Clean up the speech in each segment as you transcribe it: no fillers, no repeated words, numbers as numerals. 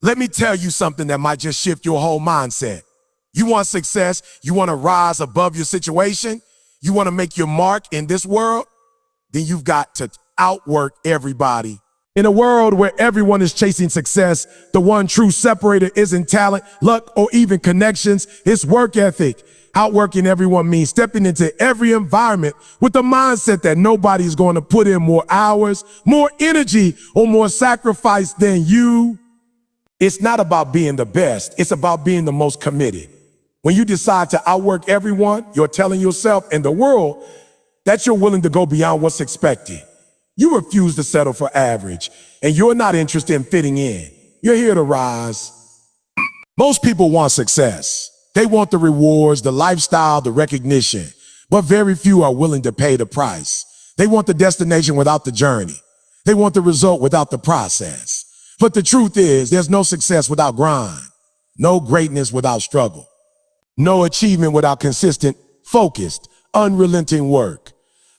Let me tell you something that might just shift your whole mindset. You want success? You want to rise above your situation? You want to make your mark in this world? Then you've got to outwork everybody. In a world where everyone is chasing success, the one true separator isn't talent, luck, or even connections. It's work ethic. Outworking everyone means stepping into every environment with the mindset that nobody's going to put in more hours, more energy, or more sacrifice than you. It's not about being the best. It's about being the most committed. When you decide to outwork everyone, you're telling yourself and the world that you're willing to go beyond what's expected. You refuse to settle for average, and you're not interested in fitting in. You're here to rise. Most people want success. They want the rewards, the lifestyle, the recognition, but very few are willing to pay the price. They want the destination without the journey. They want the result without the process. But the truth is, there's no success without grind, no greatness without struggle, no achievement without consistent, focused, unrelenting work.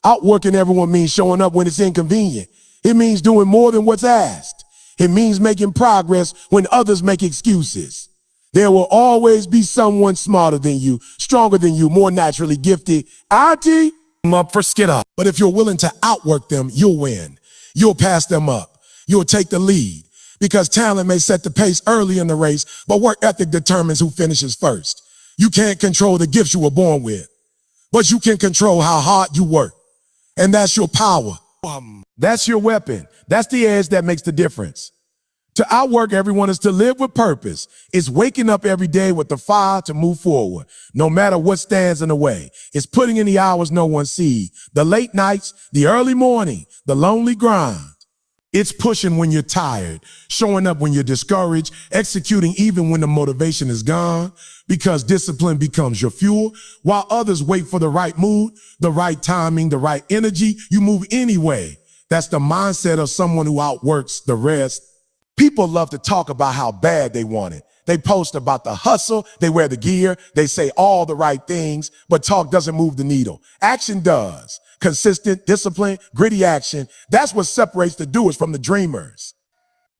Outworking everyone means showing up when it's inconvenient. It means doing more than what's asked. It means making progress when others make excuses. There will always be someone smarter than you, stronger than you, more naturally gifted. I'm up for skid up. But if you're willing to outwork them, you'll win. You'll pass them up. You'll take the lead. Because talent may set the pace early in the race, but work ethic determines who finishes first. You can't control the gifts you were born with, but you can control how hard you work. And that's your power. That's your weapon. That's the edge that makes the difference. To outwork everyone is to live with purpose. It's waking up every day with the fire to move forward, no matter what stands in the way. It's putting in the hours no one sees, the late nights, the early morning, the lonely grind. It's pushing when you're tired, showing up when you're discouraged, executing even when the motivation is gone, because discipline becomes your fuel. While others wait for the right mood, the right timing, the right energy, you move anyway. That's the mindset of someone who outworks the rest. People love to talk about how bad they want it. They post about the hustle, they wear the gear, they say all the right things, but talk doesn't move the needle. Action does. Consistent, disciplined, gritty action. That's what separates the doers from the dreamers.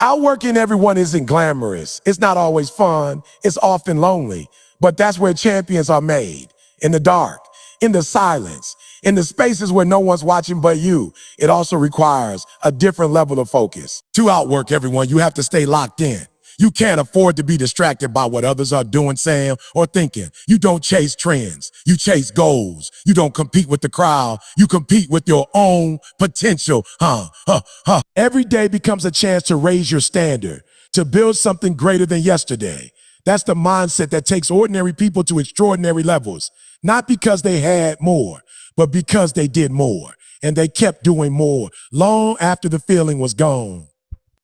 Outworking everyone isn't glamorous. It's not always fun. It's often lonely. But that's where champions are made. In the dark, in the silence, in the spaces where no one's watching but you. It also requires a different level of focus. To outwork everyone, you have to stay locked in. You can't afford to be distracted by what others are doing, saying, or thinking. You don't chase trends. You chase goals. You don't compete with the crowd. You compete with your own potential. Every day becomes a chance to raise your standard, to build something greater than yesterday. That's the mindset that takes ordinary people to extraordinary levels, not because they had more, but because they did more, and they kept doing more long after the feeling was gone.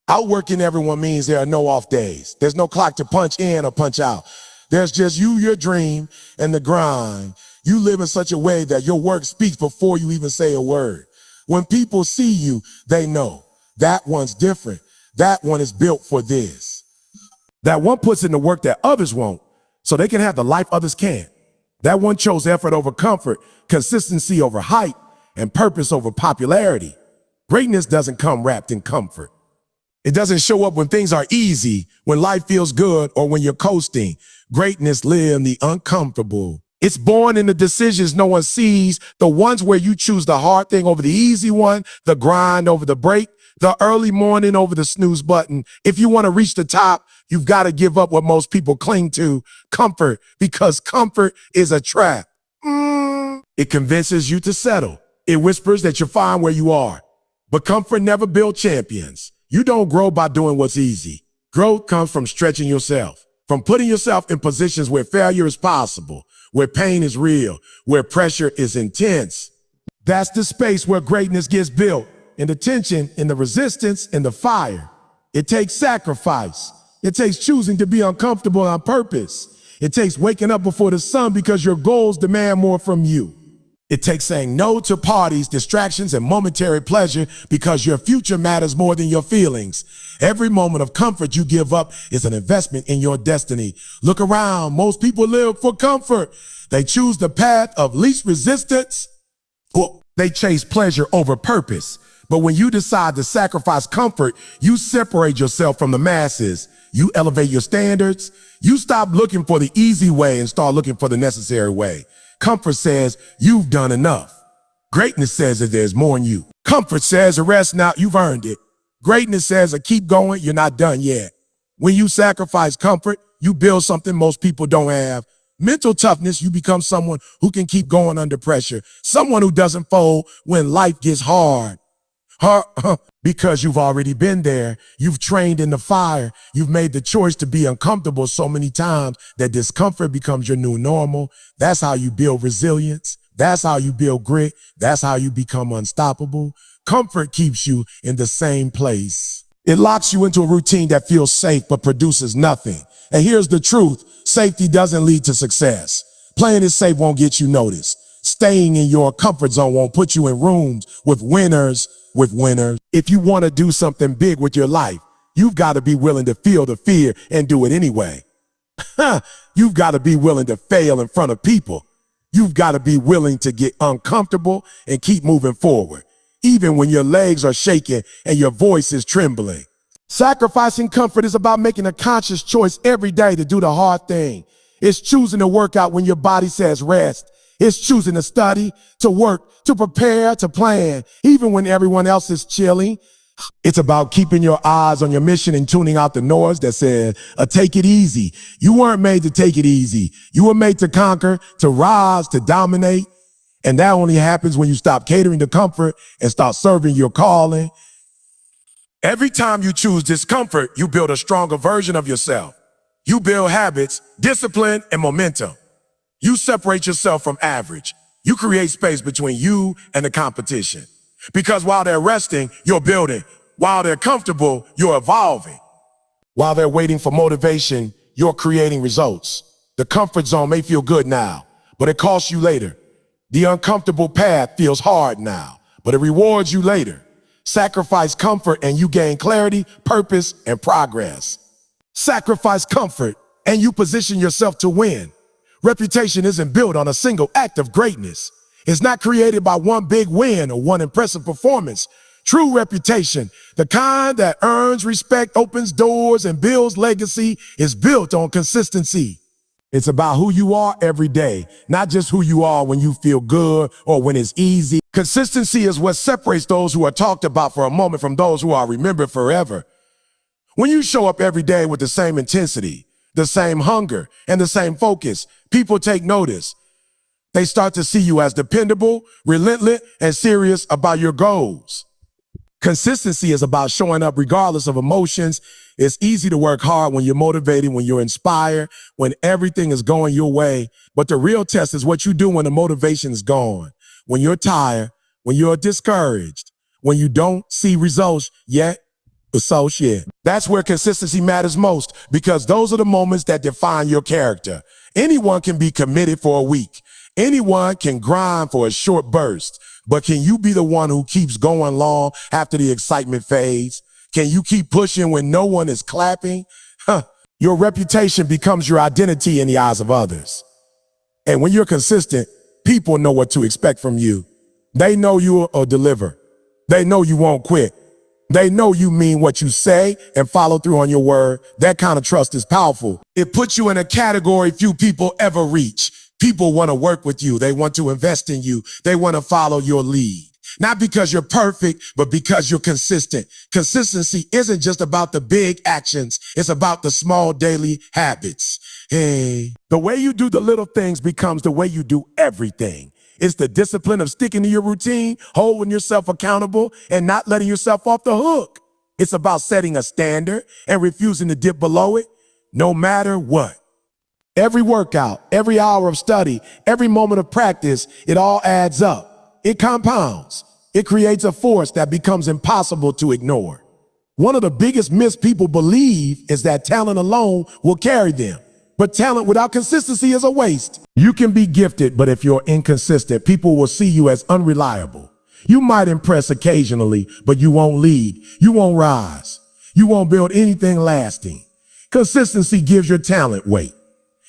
Outworking everyone means there are no off days. There's no clock to punch in or punch out. There's just you, your dream, and the grind. You live in such a way that your work speaks before you even say a word. When people see you, they know that one's different. That one is built for this. That one puts in the work that others won't, so they can have the life others can't. That one chose effort over comfort, consistency over hype, and purpose over popularity. Greatness doesn't come wrapped in comfort. It doesn't show up when things are easy, when life feels good, or when you're coasting. Greatness lives in the uncomfortable. It's born in the decisions no one sees, the ones where you choose the hard thing over the easy one, the grind over the break, the early morning over the snooze button. If you want to reach the top, you've got to give up what most people cling to, comfort, because comfort is a trap. It convinces you to settle. It whispers that you're fine where you are. But comfort never builds champions. You don't grow by doing what's easy. Growth comes from stretching yourself, from putting yourself in positions where failure is possible, where pain is real, where pressure is intense. That's the space where greatness gets built, in the tension, in the resistance, in the fire. It takes sacrifice. It takes choosing to be uncomfortable on purpose. It takes waking up before the sun because your goals demand more from you. It takes saying no to parties, distractions, and momentary pleasure because your future matters more than your feelings. Every moment of comfort you give up is an investment in your destiny. Look around. Most people live for comfort. They choose the path of least resistance. They chase pleasure over purpose. But when you decide to sacrifice comfort, you separate yourself from the masses. You elevate your standards. You stop looking for the easy way and start looking for the necessary way. Comfort says you've done enough. Greatness says that there's more in you. Comfort says rest now, you've earned it. Greatness says keep going, you're not done yet. When you sacrifice comfort, you build something most people don't have. Mental toughness, you become someone who can keep going under pressure. Someone who doesn't fold when life gets hard. Because you've already been there. You've trained in the fire. You've made the choice to be uncomfortable so many times that discomfort becomes your new normal. That's how you build resilience. That's how you build grit. That's how you become unstoppable. Comfort keeps you in the same place. It locks you into a routine that feels safe but produces nothing. And here's the truth. Safety doesn't lead to success. Playing it safe won't get you noticed. Staying in your comfort zone won't put you in rooms with winners. If you want to do something big with your life, you've got to be willing to feel the fear and do it anyway. You've got to be willing to fail in front of people. You've got to be willing to get uncomfortable and keep moving forward, even when your legs are shaking and your voice is trembling. Sacrificing comfort is about making a conscious choice every day to do the hard thing. It's choosing to work out when your body says rest. It's choosing to study, to work, to prepare, to plan, even when everyone else is chilling. It's about keeping your eyes on your mission and tuning out the noise that says, take it easy. You weren't made to take it easy. You were made to conquer, to rise, to dominate. And that only happens when you stop catering to comfort and start serving your calling. Every time you choose discomfort, you build a stronger version of yourself. You build habits, discipline, and momentum. You separate yourself from average. You create space between you and the competition. Because while they're resting, you're building. While they're comfortable, you're evolving. While they're waiting for motivation, you're creating results. The comfort zone may feel good now, but it costs you later. The uncomfortable path feels hard now, but it rewards you later. Sacrifice comfort and you gain clarity, purpose, and progress. Sacrifice comfort and you position yourself to win. Reputation isn't built on a single act of greatness. It's not created by one big win or one impressive performance. True reputation, the kind that earns respect, opens doors, and builds legacy, is built on consistency. It's about who you are every day, not just who you are when you feel good or when it's easy. Consistency is what separates those who are talked about for a moment from those who are remembered forever. When you show up every day with the same intensity, the same hunger, and the same focus, people take notice. They start to see you as dependable, relentless, and serious about your goals. Consistency is about showing up regardless of emotions. It's easy to work hard when you're motivated, when you're inspired, when everything is going your way. But the real test is what you do when the motivation is gone, when you're tired, when you're discouraged, when you don't see results yet. Associate. That's where consistency matters most, because those are the moments that define your character. Anyone can be committed for a week. Anyone can grind for a short burst. But can you be the one who keeps going long after the excitement fades? Can you keep pushing when no one is clapping? Your reputation becomes your identity in the eyes of others. And when you're consistent, people know what to expect from you. They know you will deliver. They know you won't quit. They know you mean what you say and follow through on your word. That kind of trust is powerful. It puts you in a category few people ever reach. People want to work with you. They want to invest in you. They want to follow your lead. Not because you're perfect, but because you're consistent. Consistency isn't just about the big actions. It's about the small daily habits. Hey, the way you do the little things becomes the way you do everything. It's the discipline of sticking to your routine, holding yourself accountable, and not letting yourself off the hook. It's about setting a standard and refusing to dip below it, no matter what. Every workout, every hour of study, every moment of practice, it all adds up. It compounds. It creates a force that becomes impossible to ignore. One of the biggest myths people believe is that talent alone will carry them. But talent without consistency is a waste. You can be gifted, but if you're inconsistent, people will see you as unreliable. You might impress occasionally, but you won't lead. You won't rise. You won't build anything lasting. Consistency gives your talent weight.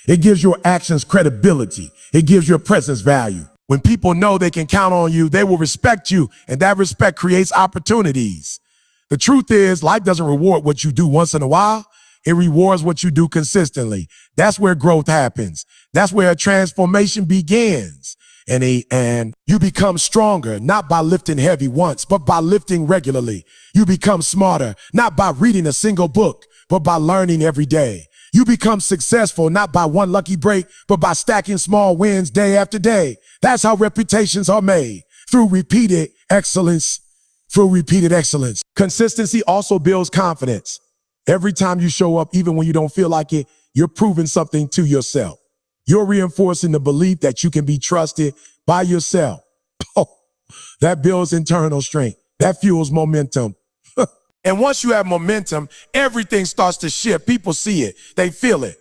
It gives your actions credibility. It gives your presence value. When people know they can count on you, they will respect you, and that respect creates opportunities. The truth is, life doesn't reward what you do once in a while. It rewards what you do consistently. That's where growth happens. That's where a transformation begins. And you become stronger, not by lifting heavy once, but by lifting regularly. You become smarter, not by reading a single book, but by learning every day. You become successful, not by one lucky break, but by stacking small wins day after day. That's how reputations are made, through repeated excellence. Consistency also builds confidence. Every time you show up, even when you don't feel like it, you're proving something to yourself. You're reinforcing the belief that you can be trusted by yourself. Oh, that builds internal strength. That fuels momentum. And once you have momentum, everything starts to shift. People see it. They feel it.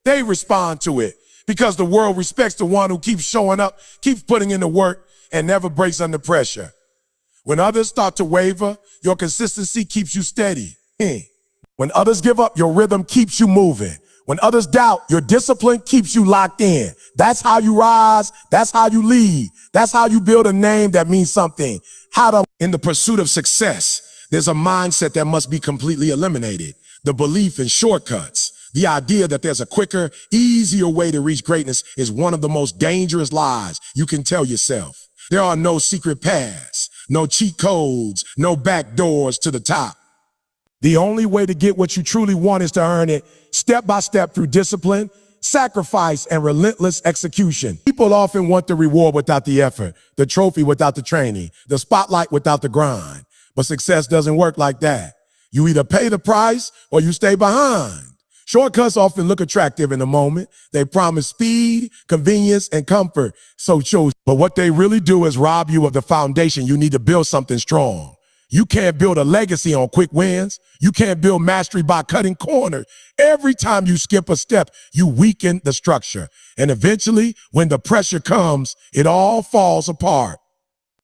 They respond to it because the world respects the one who keeps showing up, keeps putting in the work, and never breaks under pressure. When others start to waver, your consistency keeps you steady. When others give up, your rhythm keeps you moving. When others doubt, your discipline keeps you locked in. That's how you rise. That's how you lead. That's how you build a name that means something. In the pursuit of success, there's a mindset that must be completely eliminated. The belief in shortcuts. The idea that there's a quicker, easier way to reach greatness is one of the most dangerous lies you can tell yourself. There are no secret paths, no cheat codes, no back doors to the top. The only way to get what you truly want is to earn it step by step through discipline, sacrifice, and relentless execution. People often want the reward without the effort, the trophy without the training, the spotlight without the grind. But success doesn't work like that. You either pay the price or you stay behind. Shortcuts often look attractive in the moment. They promise speed, convenience, and comfort. But what they really do is rob you of the foundation you need to build something strong. You can't build a legacy on quick wins. You can't build mastery by cutting corners. Every time you skip a step, you weaken the structure. And eventually, when the pressure comes, it all falls apart.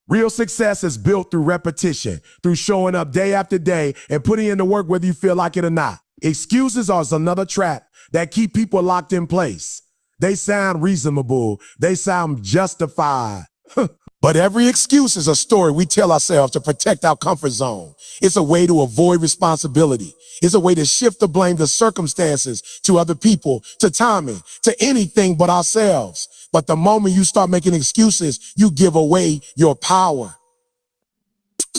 Real success is built through repetition, through showing up day after day and putting in the work whether you feel like it or not. Excuses are another trap that keep people locked in place. They sound reasonable. They sound justified. But every excuse is a story we tell ourselves to protect our comfort zone. It's a way to avoid responsibility. It's a way to shift the blame to circumstances, to other people, to timing, to anything but ourselves. But the moment you start making excuses, you give away your power.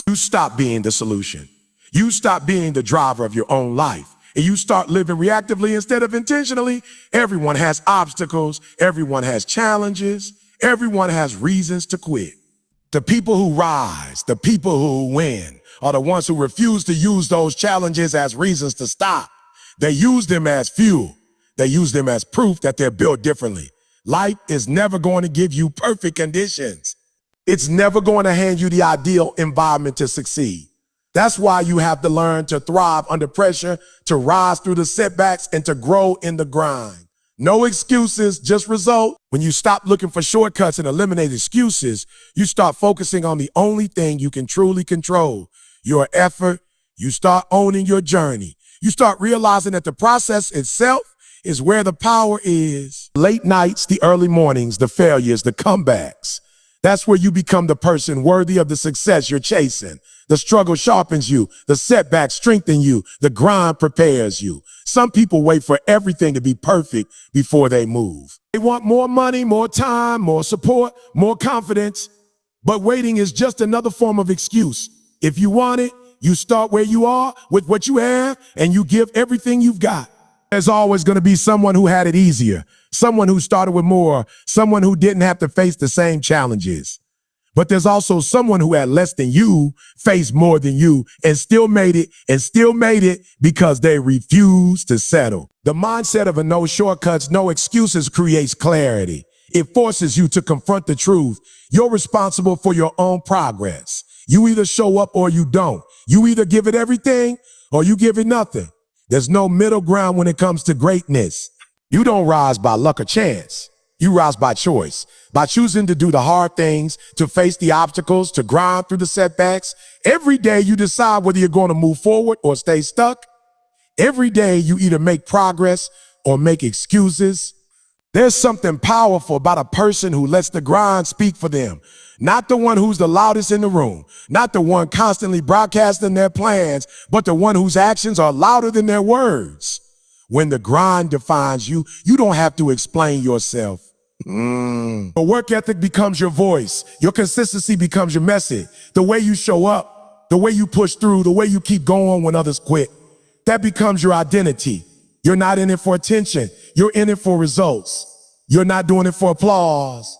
You stop being the solution. You stop being the driver of your own life. And you start living reactively instead of intentionally. Everyone has obstacles. Everyone has challenges. Everyone has reasons to quit. The people who rise, the people who win, are the ones who refuse to use those challenges as reasons to stop. They use them as fuel. They use them as proof that they're built differently. Life is never going to give you perfect conditions. It's never going to hand you the ideal environment to succeed. That's why you have to learn to thrive under pressure, to rise through the setbacks, and to grow in the grind. No excuses, just result. When you stop looking for shortcuts and eliminate excuses, you start focusing on the only thing you can truly control, your effort. You start owning your journey. You start realizing that the process itself is where the power is. Late nights, the early mornings, the failures, the comebacks. That's where you become the person worthy of the success you're chasing. The struggle sharpens you. The setbacks strengthen you. The grind prepares you. Some people wait for everything to be perfect before they move. They want more money, more time, more support, more confidence. But waiting is just another form of excuse. If you want it, you start where you are with what you have, and you give everything you've got. There's always going to be someone who had it easier, someone who started with more, someone who didn't have to face the same challenges. But there's also someone who had less than you, faced more than you, and still made it because they refused to settle. The mindset of a no shortcuts, no excuses creates clarity. It forces you to confront the truth. You're responsible for your own progress. You either show up or you don't. You either give it everything or you give it nothing. There's no middle ground when it comes to greatness. You don't rise by luck or chance. You rise by choice, by choosing to do the hard things, to face the obstacles, to grind through the setbacks. Every day you decide whether you're going to move forward or stay stuck. Every day you either make progress or make excuses. There's something powerful about a person who lets the grind speak for them. Not the one who's the loudest in the room, not the one constantly broadcasting their plans, but the one whose actions are louder than their words. When the grind defines you, you don't have to explain yourself. Your work ethic becomes your voice. Your consistency becomes your message. The way you show up, the way you push through, the way you keep going when others quit, that becomes your identity. You're not in it for attention. You're in it for results. You're not doing it for applause.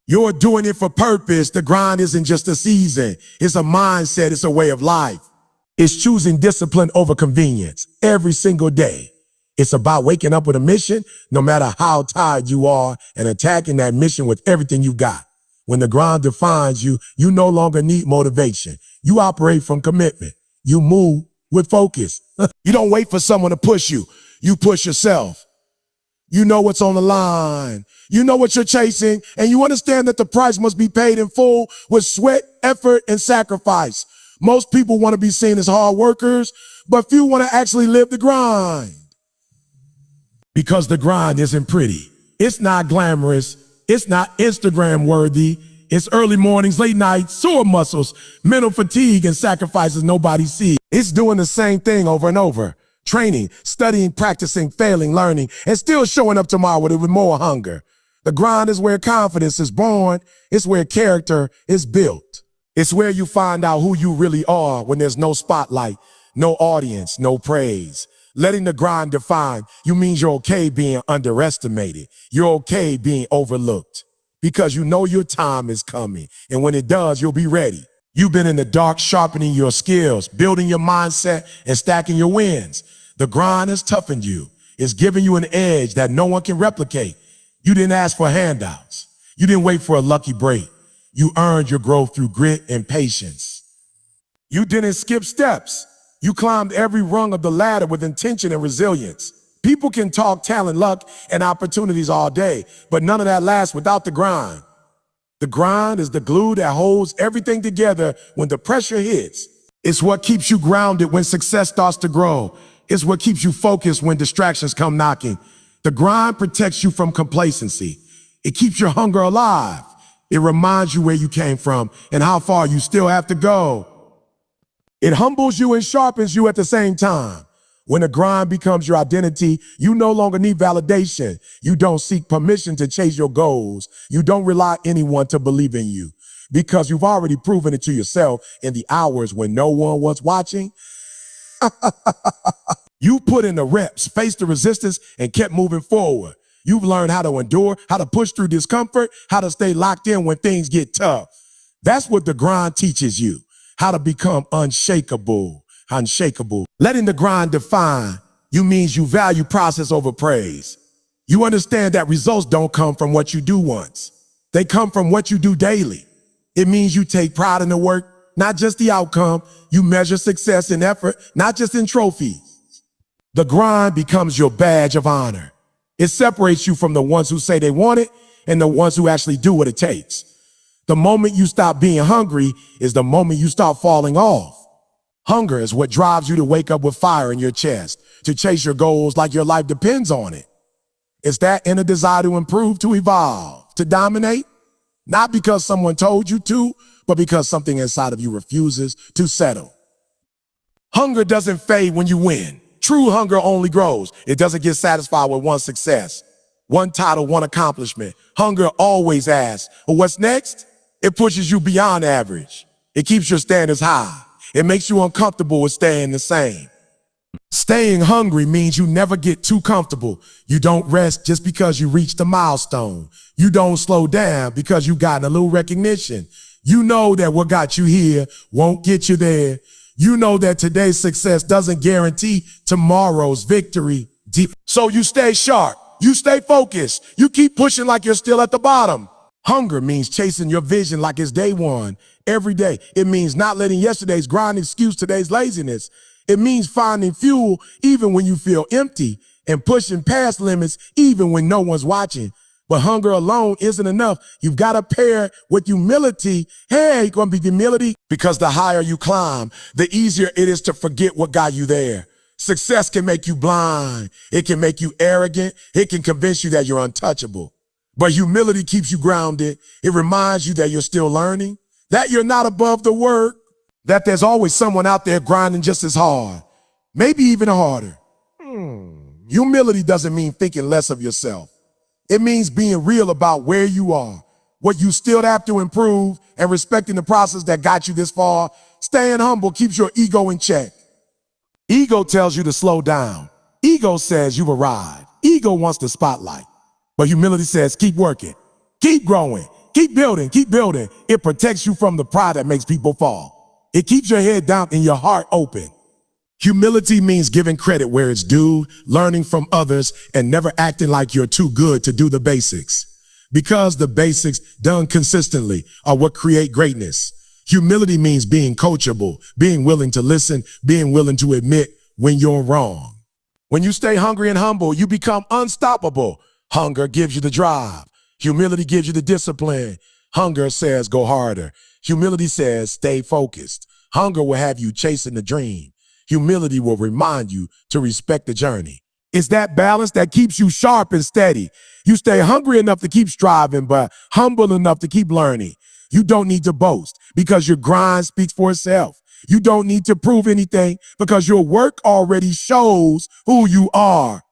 You're doing it for purpose. The grind isn't just a season. It's a mindset. It's a way of life. It's choosing discipline over convenience every single day. It's about waking up with a mission, no matter how tired you are, and attacking that mission with everything you got. When the grind defines you, you no longer need motivation. You operate from commitment. You move with focus. You don't wait for someone to push you. You push yourself. You know what's on the line. You know what you're chasing, and you understand that the price must be paid in full with sweat, effort, and sacrifice. Most people want to be seen as hard workers, but few want to actually live the grind. Because the grind isn't pretty. It's not glamorous. It's not Instagram worthy. It's early mornings, late nights, sore muscles, mental fatigue, and sacrifices nobody sees. It's doing the same thing over and over. Training, studying, practicing, failing, learning, and still showing up tomorrow with even more hunger. The grind is where confidence is born. It's where character is built. It's where you find out who you really are when there's no spotlight, no audience, no praise. Letting the grind define you means you're okay being underestimated. You're okay being overlooked because you know your time is coming. And when it does, you'll be ready. You've been in the dark sharpening your skills, building your mindset, and stacking your wins. The grind has toughened you. It's giving you an edge that no one can replicate. You didn't ask for handouts. You didn't wait for a lucky break. You earned your growth through grit and patience. You didn't skip steps. You climbed every rung of the ladder with intention and resilience. People can talk talent, luck, and opportunities all day, but none of that lasts without the grind. The grind is the glue that holds everything together when the pressure hits. It's what keeps you grounded when success starts to grow. It's what keeps you focused when distractions come knocking. The grind protects you from complacency. It keeps your hunger alive. It reminds you where you came from and how far you still have to go. It humbles you and sharpens you at the same time. When the grind becomes your identity, you no longer need validation. You don't seek permission to chase your goals. You don't rely on anyone to believe in you because you've already proven it to yourself in the hours when no one was watching. You put in the reps, faced the resistance, and kept moving forward. You've learned how to endure, how to push through discomfort, how to stay locked in when things get tough. That's what the grind teaches you. How to become unshakable. Letting the grind define you means you value process over praise. You understand that results don't come from what you do once. They come from what you do daily. It means you take pride in the work, not just the outcome. You measure success in effort, not just in trophies. The grind becomes your badge of honor. It separates you from the ones who say they want it and the ones who actually do what it takes. The moment you stop being hungry is the moment you start falling off. Hunger is what drives you to wake up with fire in your chest, to chase your goals like your life depends on it. It's that inner desire to improve, to evolve, to dominate, not because someone told you to, but because something inside of you refuses to settle. Hunger doesn't fade when you win. True hunger only grows. It doesn't get satisfied with one success, one title, one accomplishment. Hunger always asks, well, what's next? It pushes you beyond average. It keeps your standards high. It makes you uncomfortable with staying the same. Staying hungry means you never get too comfortable. You don't rest just because you reached a milestone. You don't slow down because you've gotten a little recognition. You know that what got you here won't get you there. You know that today's success doesn't guarantee tomorrow's victory. So you stay sharp. You stay focused. You keep pushing like you're still at the bottom. Hunger means chasing your vision like it's day one, every day. It means not letting yesterday's grind excuse today's laziness. It means finding fuel even when you feel empty and pushing past limits even when no one's watching. But hunger alone isn't enough. You've got to pair it with humility. Hey, it's going to be humility because the higher you climb, the easier it is to forget what got you there. Success can make you blind. It can make you arrogant. It can convince you that you're untouchable. But humility keeps you grounded. It reminds you that you're still learning, that you're not above the work, that there's always someone out there grinding just as hard, maybe even harder. Humility doesn't mean thinking less of yourself. It means being real about where you are, what you still have to improve, and respecting the process that got you this far. Staying humble keeps your ego in check. Ego tells you to slow down. Ego says you've arrived. Ego wants the spotlight. But humility says keep working, keep growing, keep building, keep building. It protects you from the pride that makes people fall. It keeps your head down and your heart open. Humility means giving credit where it's due, learning from others, and never acting like you're too good to do the basics. Because the basics done consistently are what create greatness. Humility means being coachable, being willing to listen, being willing to admit when you're wrong. When you stay hungry and humble, you become unstoppable. Hunger gives you the drive. Humility gives you the discipline. Hunger says go harder. Humility says stay focused. Hunger will have you chasing the dream. Humility will remind you to respect the journey. It's that balance that keeps you sharp and steady. You stay hungry enough to keep striving, but humble enough to keep learning. You don't need to boast because your grind speaks for itself. You don't need to prove anything because your work already shows who you are.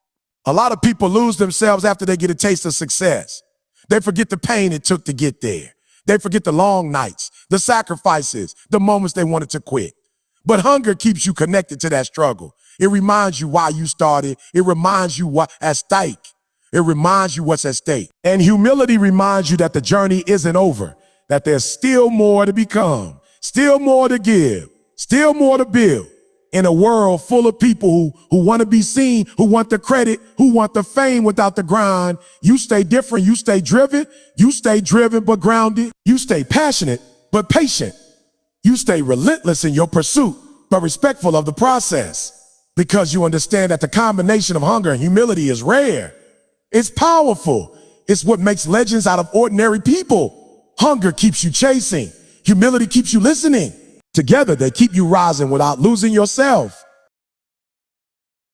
A lot of people lose themselves after they get a taste of success. They forget the pain it took to get there. They forget the long nights, the sacrifices, the moments they wanted to quit. But hunger keeps you connected to that struggle. It reminds you why you started. It reminds you what's at stake. It reminds you what's at stake. And humility reminds you that the journey isn't over, that there's still more to become, still more to give, still more to build. In a world full of people who want to be seen, who want the credit, who want the fame without the grind, you stay different, you stay driven but grounded. You stay passionate but patient. You stay relentless in your pursuit, but respectful of the process. Because you understand that the combination of hunger and humility is rare. It's powerful. It's what makes legends out of ordinary people. Hunger keeps you chasing. Humility keeps you listening. Together, they keep you rising without losing yourself.